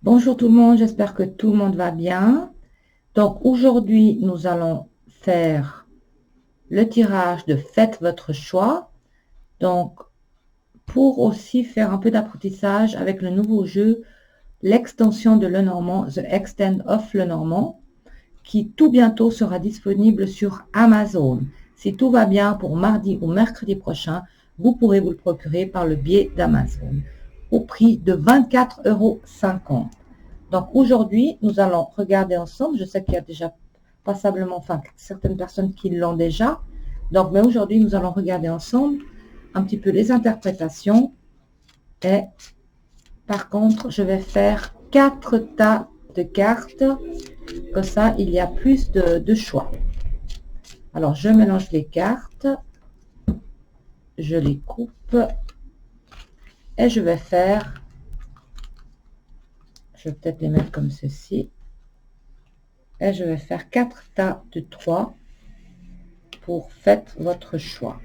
Bonjour tout le monde, j'espère que tout le monde va bien. Donc aujourd'hui, nous allons faire le tirage de Faites votre choix. Donc pour aussi faire un peu d'apprentissage avec le nouveau jeu, l'extension de Lenormand, The Extend of Lenormand, qui tout bientôt sera disponible sur Amazon. Si tout va bien, pour mardi ou mercredi prochain, vous pourrez vous le procurer par le biais d'Amazon au prix de 24,50 €. Donc aujourd'hui, nous allons regarder ensemble. Je sais qu'il y a déjà passablement, enfin, certaines personnes qui l'ont déjà. Donc, mais aujourd'hui, nous allons regarder ensemble un petit peu les interprétations. Et par contre, je vais faire 4 tas de cartes. Comme ça, il y a plus de choix. Alors, je mélange les cartes. Je les coupe. Et je vais faire... Je vais peut-être les mettre comme ceci. Et je vais faire 4 tas de 3 pour faites votre choix.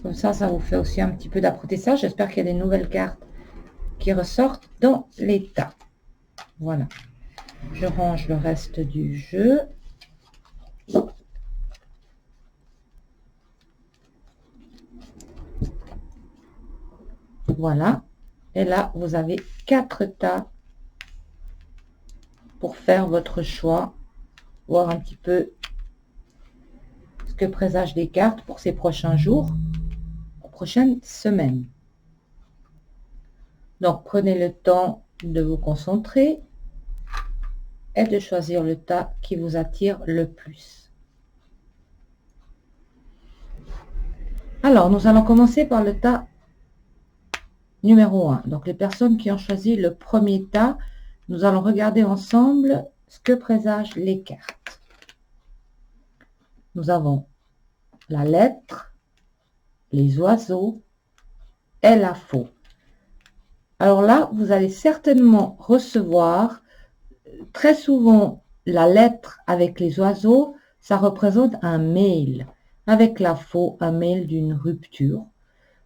Comme ça vous fait aussi un petit peu d'apprentissage. J'espère qu'il y a des nouvelles cartes qui ressortent dans l'état. Voilà. Je range le reste du jeu. Voilà. Et là, vous avez 4 tas pour faire votre choix. Voir un petit peu ce que présagent les cartes pour ces prochains jours, aux prochaines semaines. Donc, prenez le temps de vous concentrer et de choisir le tas qui vous attire le plus. Alors, nous allons commencer par le tas numéro 1. Donc, les personnes qui ont choisi le premier tas, nous allons regarder ensemble ce que présagent les cartes. Nous avons la lettre, les oiseaux et la faux. Alors là, vous allez certainement recevoir très souvent la lettre avec les oiseaux, ça représente un mail. Avec la faux, un mail d'une rupture.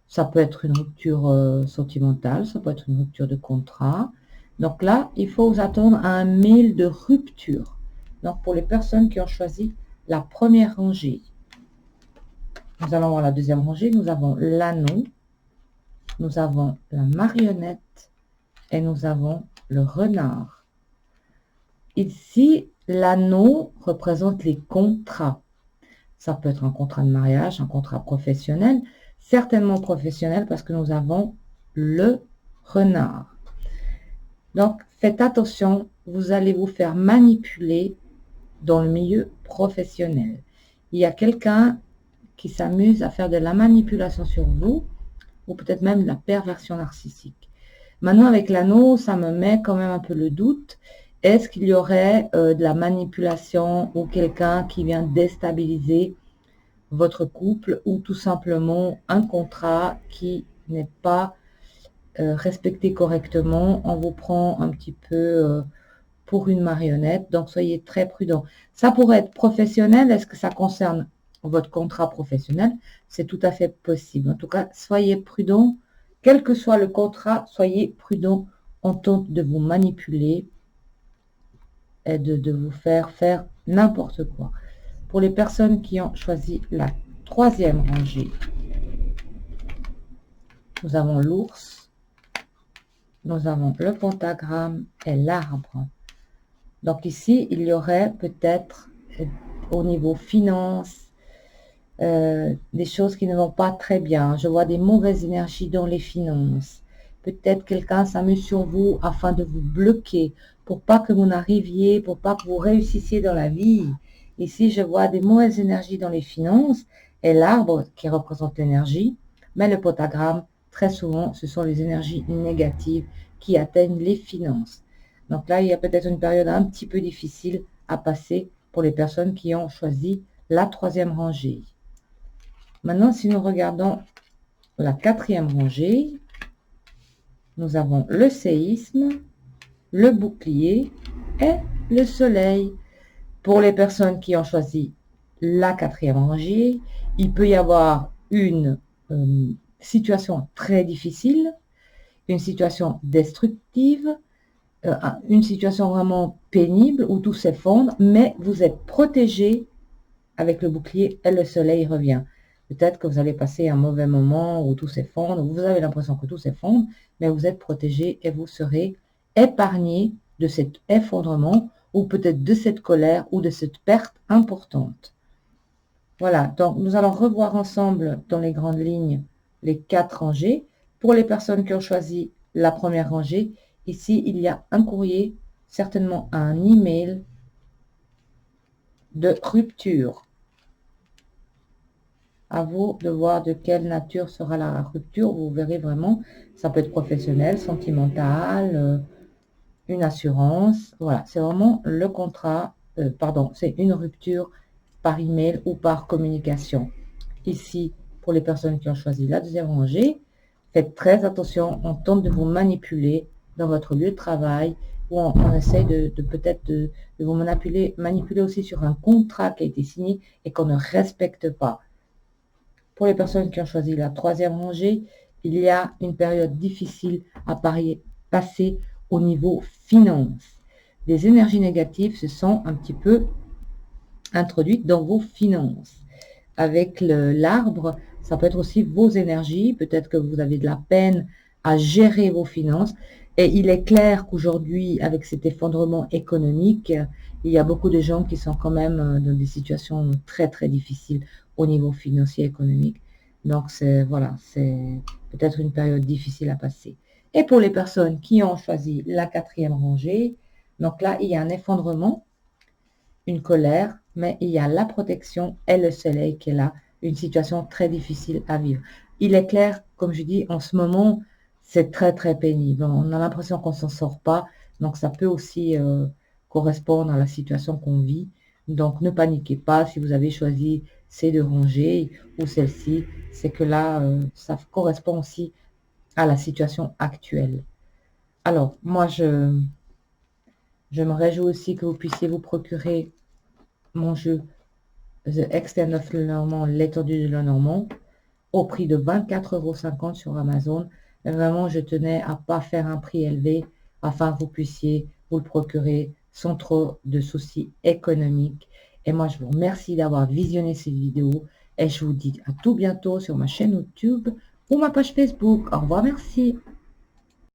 Ça peut être une rupture sentimentale, ça peut être une rupture de contrat. Donc là, il faut vous attendre à un mail de rupture. Donc pour les personnes qui ont choisi la première rangée. Nous allons voir la deuxième rangée. Nous avons l'anneau, nous avons la marionnette et nous avons le renard. Ici, l'anneau représente les contrats. Ça peut être un contrat de mariage, un contrat professionnel, certainement professionnel parce que nous avons le renard. Donc, faites attention, vous allez vous faire manipuler dans le milieu professionnel. Il y a quelqu'un qui s'amuse à faire de la manipulation sur vous, ou peut-être même de la perversion narcissique. Maintenant, avec l'anneau, ça me met quand même un peu le doute. Est-ce qu'il y aurait de la manipulation ou quelqu'un qui vient déstabiliser votre couple, ou tout simplement un contrat qui n'est pas respecté correctement? On vous prend un petit peu pour une marionnette, donc soyez très prudent. Ça pourrait être professionnel. Est-ce que ça concerne votre contrat professionnel? C'est tout à fait possible. En tout cas, soyez prudent. Quel que soit le contrat, soyez prudent. On tente de vous manipuler et de vous faire faire n'importe quoi. Pour les personnes qui ont choisi la troisième rangée, nous avons l'ours, nous avons le pentagramme et l'arbre. Donc ici, il y aurait peut-être au niveau finance des choses qui ne vont pas très bien. Je vois des mauvaises énergies dans les finances. Peut-être quelqu'un s'amuse sur vous afin de vous bloquer pour pas que vous n'arriviez, pour pas que vous réussissiez dans la vie. Ici, je vois des mauvaises énergies dans les finances et l'arbre qui représente l'énergie, mais le pentagramme, très souvent, ce sont les énergies négatives qui atteignent les finances. Donc là, il y a peut-être une période un petit peu difficile à passer pour les personnes qui ont choisi la 3e rangée. Maintenant, si nous regardons la 4e rangée, nous avons le séisme, le bouclier et le soleil. Pour les personnes qui ont choisi la 4e rangée, il peut y avoir une situation très difficile, une situation destructive, une situation vraiment pénible où tout s'effondre, mais vous êtes protégé avec le bouclier et le soleil revient. Peut-être que vous allez passer un mauvais moment où tout s'effondre, vous avez l'impression que tout s'effondre, mais vous êtes protégé et vous serez épargné de cet effondrement ou peut-être de cette colère ou de cette perte importante. Voilà, donc nous allons revoir ensemble dans les grandes lignes les 4 rangées. Pour les personnes qui ont choisi la 1re rangée, ici il y a un courrier, certainement un email de rupture. À vous de voir de quelle nature sera la rupture. Vous verrez vraiment, ça peut être professionnel, sentimental, une assurance. Voilà, c'est vraiment le contrat, c'est une rupture par email ou par communication. Ici, pour les personnes qui ont choisi la 2e rangée, faites très attention, on tente de vous manipuler dans votre lieu de travail ou on essaie peut-être de vous manipuler aussi sur un contrat qui a été signé et qu'on ne respecte pas. Pour les personnes qui ont choisi la 3e rangée, il y a une période difficile à passer au niveau finance. Les énergies négatives se sont un petit peu introduites dans vos finances. Avec l'arbre, ça peut être aussi vos énergies. Peut-être que vous avez de la peine à gérer vos finances. Et il est clair qu'aujourd'hui, avec cet effondrement économique, il y a beaucoup de gens qui sont quand même dans des situations très, très difficiles au niveau financier et économique. Donc, c'est peut-être une période difficile à passer. Et pour les personnes qui ont choisi la 4e rangée, donc là, il y a un effondrement, une colère, mais il y a la protection et le soleil qui est là, une situation très difficile à vivre. Il est clair, comme je dis, en ce moment, c'est très, très pénible. On a l'impression qu'on ne s'en sort pas, donc ça peut aussi correspondre à la situation qu'on vit. Donc, ne paniquez pas si vous avez choisi ces 2 rangées ou celle-ci, c'est que là, ça correspond aussi à la situation actuelle. Alors, moi, je me réjouis aussi que vous puissiez vous procurer mon jeu The Extent of Lenormand, l'étendue de Lenormand, au prix de 24,50 € sur Amazon. Mais vraiment, je tenais à pas faire un prix élevé afin que vous puissiez vous le procurer sans trop de soucis économiques. Et moi, je vous remercie d'avoir visionné cette vidéo et je vous dis à tout bientôt sur ma chaîne YouTube ou ma page Facebook. Au revoir, merci.